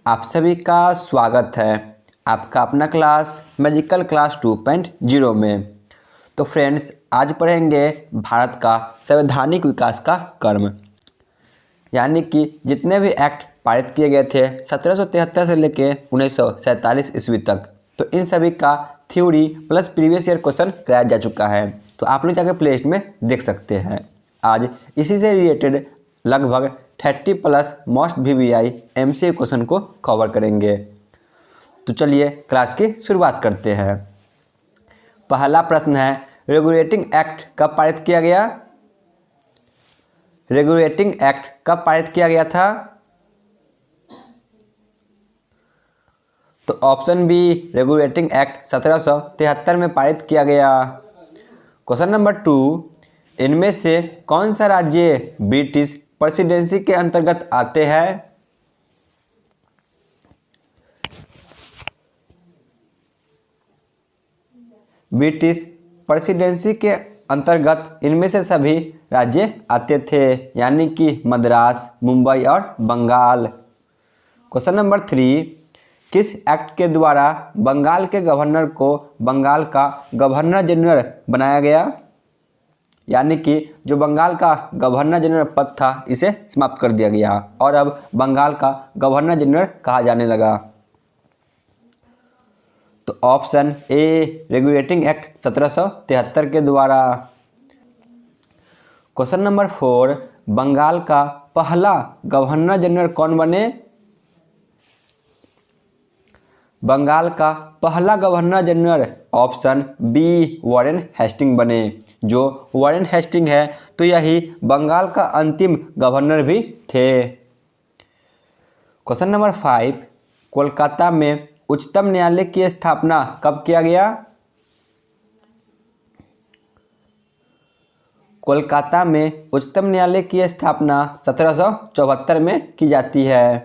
आप सभी का स्वागत है आपका अपना क्लास मैजिकल क्लास 2.0 में। तो फ्रेंड्स, आज पढ़ेंगे भारत का संवैधानिक विकास का क्रम, यानी कि जितने भी एक्ट पारित किए गए थे 1773 से लेकर 1947 ईस्वी तक, तो इन सभी का theory plus previous year question कराया जा चुका है। तो आप लोग जाकर प्ले लिस्ट में देख सकते हैं। आज इसी से रिलेटेड लगभग 30 plus most VVI MCQ question को कवर करेंगे। तो चलिए क्लास की शुरुआत करते हैं। पहला प्रश्न है, रेगुलेटिंग एक्ट कब पारित किया गया? रेगुलेटिंग एक्ट कब पारित किया गया था? तो ऑप्शन बी, रेगुलेटिंग एक्ट 1773 में पारित किया गया। क्वेश्चन नंबर 2, इनमें से कौन सा राज्य ब्रिटिश प्रेसिडेंसी के अंतर्गत आते हैं? ब्रिटिश प्रेसिडेंसी के अंतर्गत इनमें से सभी राज्य आते थे, यानी कि मद्रास, मुंबई और बंगाल। क्वेश्चन नंबर 3, किस एक्ट के द्वारा बंगाल के गवर्नर को बंगाल का गवर्नर जनरल बनाया गया? यानी कि जो बंगाल का गवर्नर जनरल पद था इसे समाप्त कर दिया गया और अब बंगाल का गवर्नर जनरल कहा जाने लगा। तो ऑप्शन ए, रेगुलेटिंग एक्ट 1773 के द्वारा। क्वेश्चन नंबर 4, बंगाल का पहला गवर्नर जनरल कौन बने? बंगाल का पहला governor general option B, Warren Hastings बने। जो वॉरेन हेस्टिंग है तो यही बंगाल का अंतिम गवर्नर भी थे। क्वेश्चन नंबर 5, कोलकाता में उच्चतम न्यायालय की स्थापना कब किया गया? कोलकाता में उच्चतम न्यायालय की स्थापना 1774 में की जाती है।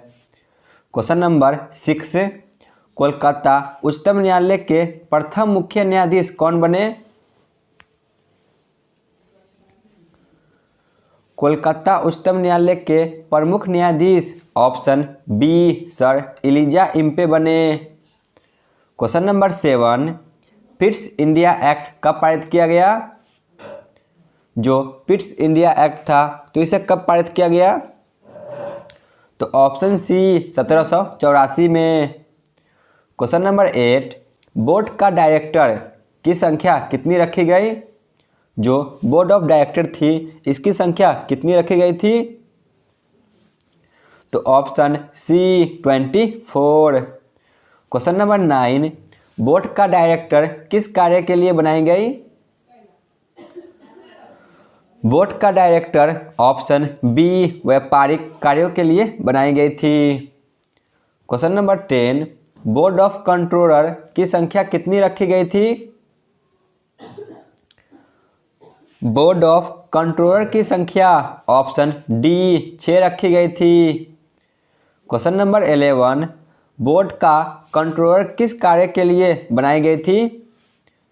क्वेश्चन नंबर 6, कोलकाता उच्चतम न्यायालय के प्रथम मुख्य न्यायाधीश कौन बने? कोलकाता उच्चतम न्यायालय के प्रमुख न्यायाधीश option B, sir Elijah Impey बने। Question number 7, Pitt's India Act कब पारित किया गया? जो पिट्स इंडिया एक्ट था तो इसे कब पारित किया गया? तो ऑप्शन सी, 1784 में। क्वेश्चन नंबर 8, बोर्ड का डायरेक्टर की संख्या कितनी रखी गई? जो बोर्ड ऑफ डायरेक्टर थी इसकी संख्या कितनी रखी गई थी? तो option C, 24। Question number 9, board का डायरेक्टर किस कार्य के लिए बनाई गई? बोर्ड का डायरेक्टर ऑप्शन बी, व्यापारिक कार्यों के लिए बनाई गई थी। Question number 10, board of controller की संख्या कितनी रखी गई थी? बोर्ड ऑफ कंट्रोलर की संख्या ऑप्शन डी, 6 रखी गई थी। क्वेश्चन नंबर 11, बोर्ड का कंट्रोलर किस कार्य के लिए बनाई गई थी?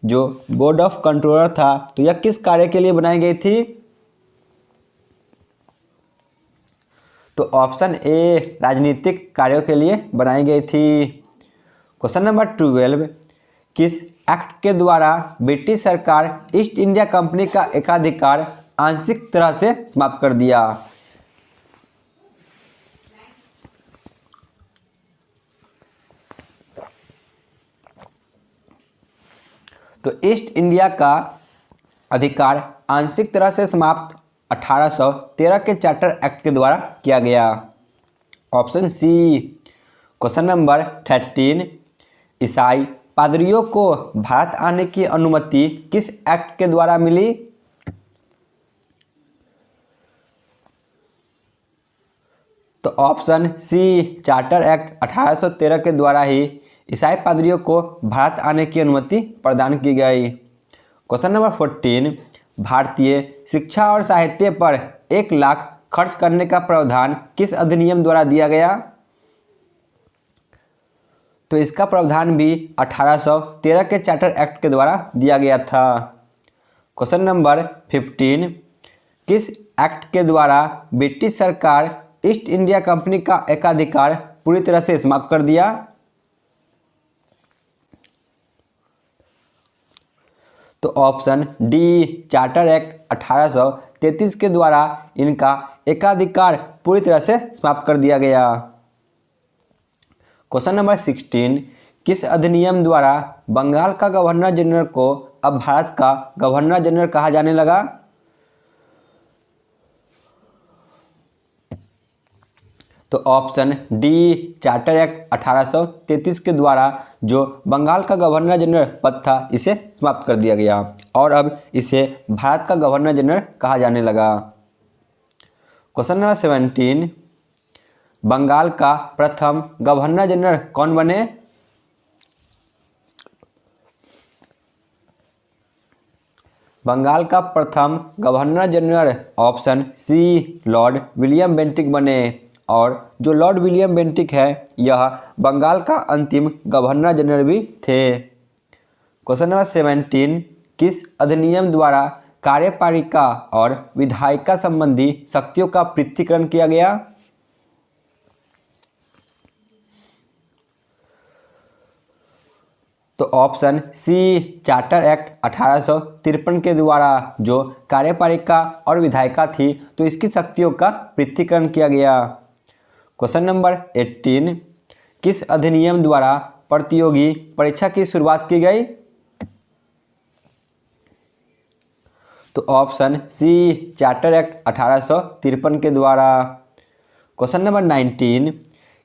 जो बोर्ड ऑफ कंट्रोलर था तो यह किस कार्य के लिए बनाई गई थी? तो ऑप्शन ए, राजनीतिक कार्यों के लिए बनाई गई थी। क्वेश्चन नंबर 12, किस एक्ट के द्वारा ब्रिटिश सरकार ईस्ट इंडिया कंपनी का एकाधिकार आंशिक तरह से समाप्त कर दिया? तो ईस्ट इंडिया का अधिकार आंशिक तरह से समाप्त 1813 के चार्टर एक्ट के द्वारा किया गया। Option C. क्वेश्चन नंबर 13, ईसाई पादरियों को भारत आने की अनुमति किस एक्ट के द्वारा मिली? तो ऑप्शन सी, चार्टर एक्ट 1813 के द्वारा ही ईसाई पादरियों को भारत आने की अनुमति प्रदान की गई। क्वेश्चन नंबर 14, भारतीय शिक्षा और साहित्य पर 1 लाख खर्च करने का प्रावधान किस अधिनियम द्वारा दिया गया? तो इसका प्रावधान भी 1813 के चार्टर एक्ट के द्वारा दिया गया था। क्वेश्चन नंबर 15, किस एक्ट के द्वारा ब्रिटिश सरकार ईस्ट इंडिया कंपनी का एकाधिकार पूरी तरह से समाप्त कर दिया? तो ऑप्शन डी, चार्टर एक्ट 1833 के द्वारा इनका एकाधिकार पूरी तरह से समाप्त कर दिया गया। क्वेश्चन नंबर 16, किस अधिनियम द्वारा बंगाल का गवर्नर जनरल को अब भारत का गवर्नर जनरल कहा जाने लगा? तो ऑप्शन डी, चार्टर एक्ट 1833 के द्वारा जो बंगाल का गवर्नर जनरल पद था इसे समाप्त कर दिया गया और अब इसे भारत का गवर्नर जनरल कहा जाने लगा। क्वेश्चन नंबर 17, बंगाल का प्रथम गवर्नर जनरल कौन बने? बंगाल का प्रथम governor general option C, Lord William Bentinck बने और जो लॉर्ड विलियम बेंटिक है यह बंगाल का अंतिम गवर्नर जनरल भी थे। क्वेश्चन नंबर 17, किस अधिनियम द्वारा कार्यपालिका और विधायिका संबंधी शक्तियों का पृथक्करण किया गया? तो ऑप्शन सी, चार्टर एक्ट 1853 के द्वारा जो कार्यपालिका और विधायिका थी तो इसकी शक्तियों का पृथक्करण किया गया। क्वेश्चन नंबर 18, किस अधिनियम द्वारा प्रतियोगी परीक्षा की शुरुआत की गई? तो ऑप्शन सी, चार्टर एक्ट 1853 के द्वारा। क्वेश्चन नंबर 19,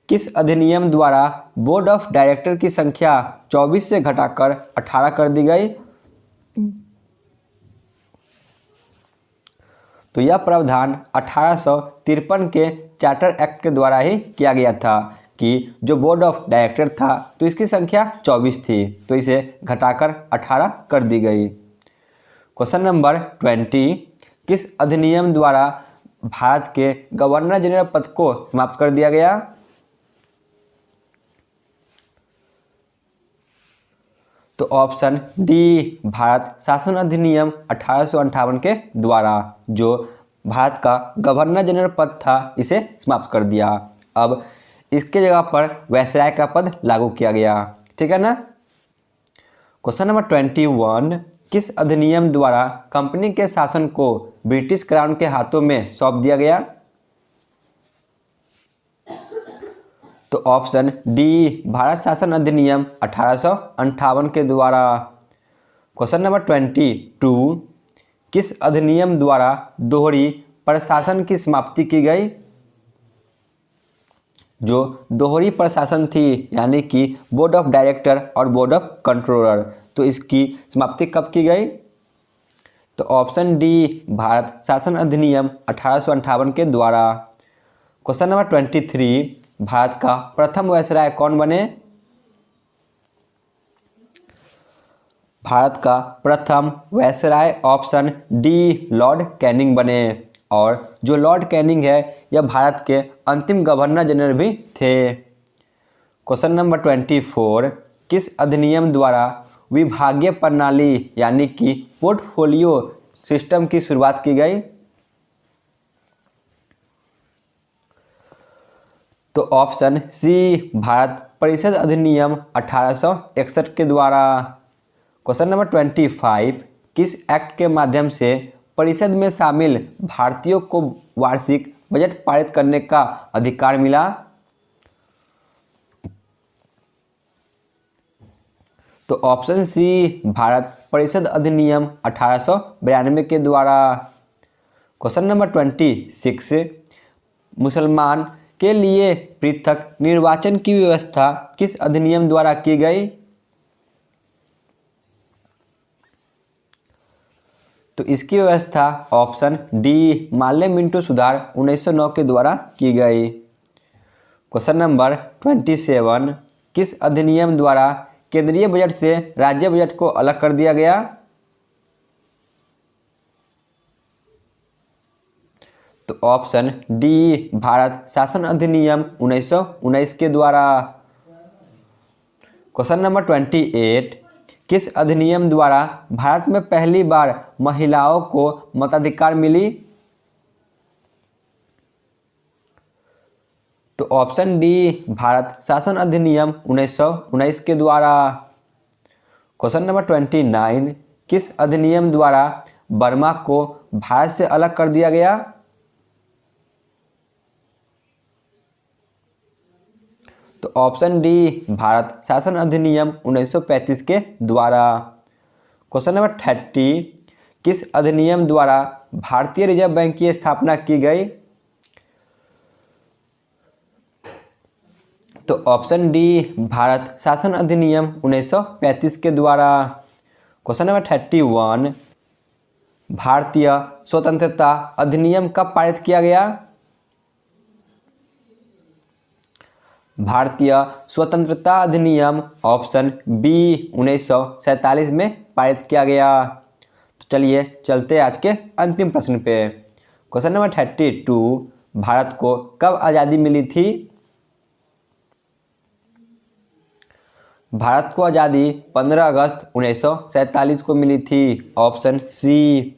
किस अधिनियम द्वारा बोर्ड ऑफ डायरेक्टर की संख्या 24 से घटाकर 18 कर दी गई? तो यह प्रावधान 1853 के चार्टर एक्ट के द्वारा ही किया गया था कि जो बोर्ड ऑफ डायरेक्टर था तो इसकी संख्या 24 थी तो इसे घटाकर 18 कर दी गई। क्वेश्चन नंबर 20, किस अधिनियम द्वारा भारत के गवर्नर जनरल पद को समाप्त कर दिया गया? तो ऑप्शन डी, भारत शासन अधिनियम 1858 के द्वारा जो भारत का गवर्नर जनरल पद था इसे समाप्त कर दिया। अब इसके जगह पर वायसराय का पद लागू किया गया, ठीक है ना। क्वेश्चन नंबर 21, किस अधिनियम द्वारा कंपनी के शासन को ब्रिटिश क्राउन के हाथों में सौंप दिया गया? तो ऑप्शन डी, भारत शासन अधिनियम 1858 के द्वारा। क्वेश्चन नंबर 22, किस अधिनियम द्वारा दोहरी प्रशासन की समाप्ति की गई? जो दोहरी प्रशासन थी यानी कि बोर्ड ऑफ डायरेक्टर और बोर्ड ऑफ कंट्रोलर तो इसकी समाप्ति कब की गई? तो ऑप्शन डी, भारत शासन अधिनियम 1858 के द्वारा। क्वेश्चन नंबर 23, भारत का प्रथम वायसराय कौन बने? भारत का प्रथम viceroy option D, Lord Canning बने और जो लॉर्ड कैनिंग है यह भारत के अंतिम गवर्नर जनरल भी थे। क्वेश्चन नंबर 24, किस अधिनियम द्वारा विभागीय प्रणाली यानी कि पोर्टफोलियो सिस्टम की शुरुआत की गई? तो ऑप्शन सी, भारत परिषद अधिनियम 1861 के द्वारा। क्वेश्चन नंबर 25, किस एक्ट के माध्यम से परिषद में शामिल भारतीयों को वार्षिक बजट पारित करने का अधिकार मिला? तो ऑप्शन सी, भारत परिषद अधिनियम 1892 के द्वारा। क्वेश्चन नंबर 26, मुसलमान के लिए पृथक निर्वाचन की व्यवस्था किस अधिनियम द्वारा की गई? तो इसकी व्यवस्था ऑप्शन डी, माल्य मिंटो सुधार 1909 के द्वारा की गई। क्वेश्चन नंबर 27, किस अधिनियम द्वारा केंद्रीय बजट से राज्य बजट को अलग कर दिया गया? तो ऑप्शन डी, भारत शासन अधिनियम 1919 के द्वारा। क्वेश्चन नंबर 28, किस अधिनियम द्वारा भारत में पहली बार महिलाओं को मताधिकार मिली? तो ऑप्शन डी भारत शासन अधिनियम 1919 के द्वारा। क्वेश्चन नंबर 29, किस अधिनियम द्वारा बर्मा को भारत से अलग कर दिया गया? तो ऑप्शन डी भारत शासन अधिनियम 1935 के द्वारा। क्वेश्चन नंबर 30, किस अधिनियम द्वारा भारतीय रिजर्व बैंक की स्थापना की गई? तो ऑप्शन डी भारत शासन अधिनियम 1935 के द्वारा। क्वेश्चन नंबर 31, भारतीय स्वतंत्रता अधिनियम कब पारित किया गया? भारतीय स्वतंत्रता अधिनियम ऑप्शन बी 1947 में पारित किया गया। तो चलिए चलते हैं आज के अंतिम प्रश्न पे। क्वेश्चन नंबर 32, भारत को कब आज़ादी मिली थी? भारत को आज़ादी 15 अगस्त 1947 को मिली थी, ऑप्शन सी।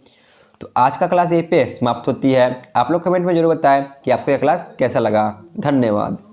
तो आज का क्लास यहीं पे समाप्त होती है। आप लोग कमेंट में जरूर बताएं कि आपको यह क्लास कैसा लगा। धन्यवाद।